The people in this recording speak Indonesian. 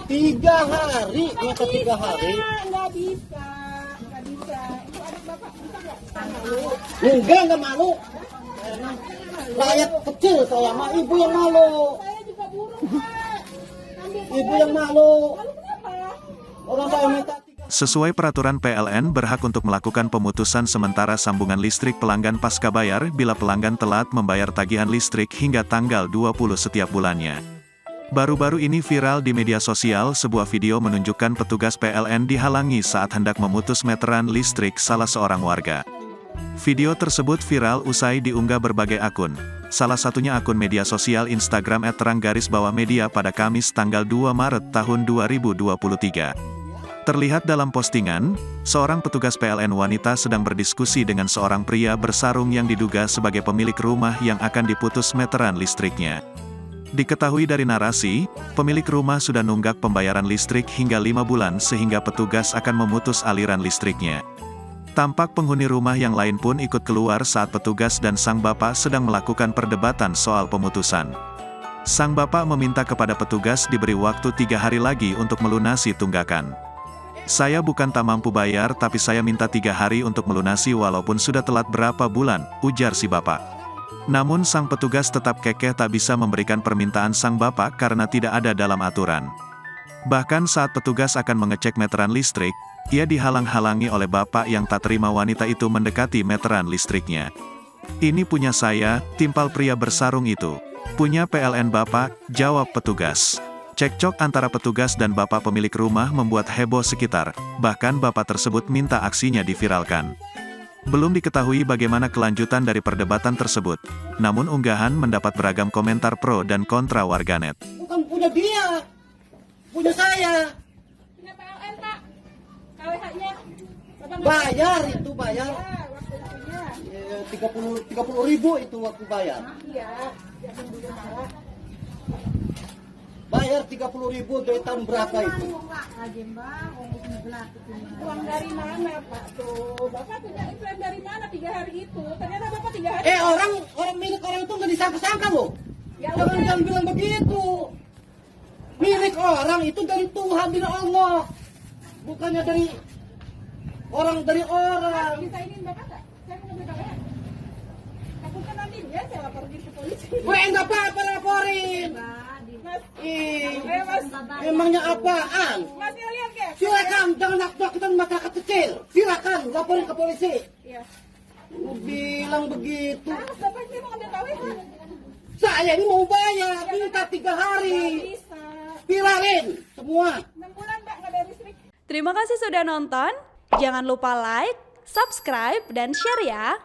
3 hari, nyata 3 hari. Nggak bisa. Itu adik bapak bisa Enggak malu. Rakyat kecil saya mah, ibu yang malu. Saya juga buruh, Pak. Ibu yang malu. Lalu kenapa? Orang saya minta. Sesuai peraturan PLN berhak untuk melakukan pemutusan sementara sambungan listrik pelanggan pasca bayar bila pelanggan telat membayar tagihan listrik hingga tanggal 20 setiap bulannya. Baru-baru ini viral di media sosial sebuah video menunjukkan petugas PLN dihalangi saat hendak memutus meteran listrik salah seorang warga. Video tersebut viral usai diunggah berbagai akun. Salah satunya akun media sosial Instagram @terang_media pada Kamis tanggal 2 Maret tahun 2023. Terlihat dalam postingan, seorang petugas PLN wanita sedang berdiskusi dengan seorang pria bersarung yang diduga sebagai pemilik rumah yang akan diputus meteran listriknya. Diketahui dari narasi, pemilik rumah sudah nunggak pembayaran listrik hingga 5 bulan sehingga petugas akan memutus aliran listriknya. Tampak penghuni rumah yang lain pun ikut keluar saat petugas dan sang bapak sedang melakukan perdebatan soal pemutusan. Sang bapak meminta kepada petugas diberi waktu 3 hari lagi untuk melunasi tunggakan. Saya bukan tak mampu bayar tapi saya minta 3 hari untuk melunasi walaupun sudah telat berapa bulan, ujar si bapak. Namun sang petugas tetap kekeh tak bisa memberikan permintaan sang bapak karena tidak ada dalam aturan. Bahkan saat petugas akan mengecek meteran listrik, ia dihalang-halangi oleh bapak yang tak terima wanita itu mendekati meteran listriknya. Ini punya saya, timpal pria bersarung itu. Punya PLN bapak, jawab petugas. Cekcok antara petugas dan bapak pemilik rumah membuat heboh sekitar, bahkan bapak tersebut minta aksinya diviralkan. Belum diketahui bagaimana kelanjutan dari perdebatan tersebut, namun unggahan mendapat beragam komentar pro dan kontra warganet. Bukan punya dia, punya saya. Punya PLN, Pak. KWH-nya. Bayar itu bayar. Ya, waktu itunya. 30 ribu itu waktu bayar. Iya, jangan dulu salah. Bayar 30 ribu dari tahun berapa itu? Uang dari mana, Pak? Tuh, Bapak punya iklan dari mana 3 hari itu? Ternyata Bapak 3 hari. Orang milik orang itu nggak disangka-sangka loh. Ya Jangan udah. jangan bilang begitu. Milik orang itu dari Tuhan, dari Allah. Bukannya dari orang. Bisa ingin Bapak nggak? Saya mau ngambil KWH. Takutnya nanti ya saya lapor ke polisi. Weh, nggak apa-apa laporin. Mas, Mas. Emangnya apaan? Mas lihat ya? Silakan, jangan nakut-nakutin masyarakat kecil. Silakan, laporin ke polisi. Iya. Lu bilang begitu. Mas, Bapak ini mau ngambil KWH. Saya ini mau bayar, minta 3 hari. Nggak bisa. Viralin semua. 6 bulan, Mbak, nggak ada listrik. Terima kasih sudah nonton. Jangan lupa like, subscribe, dan share ya.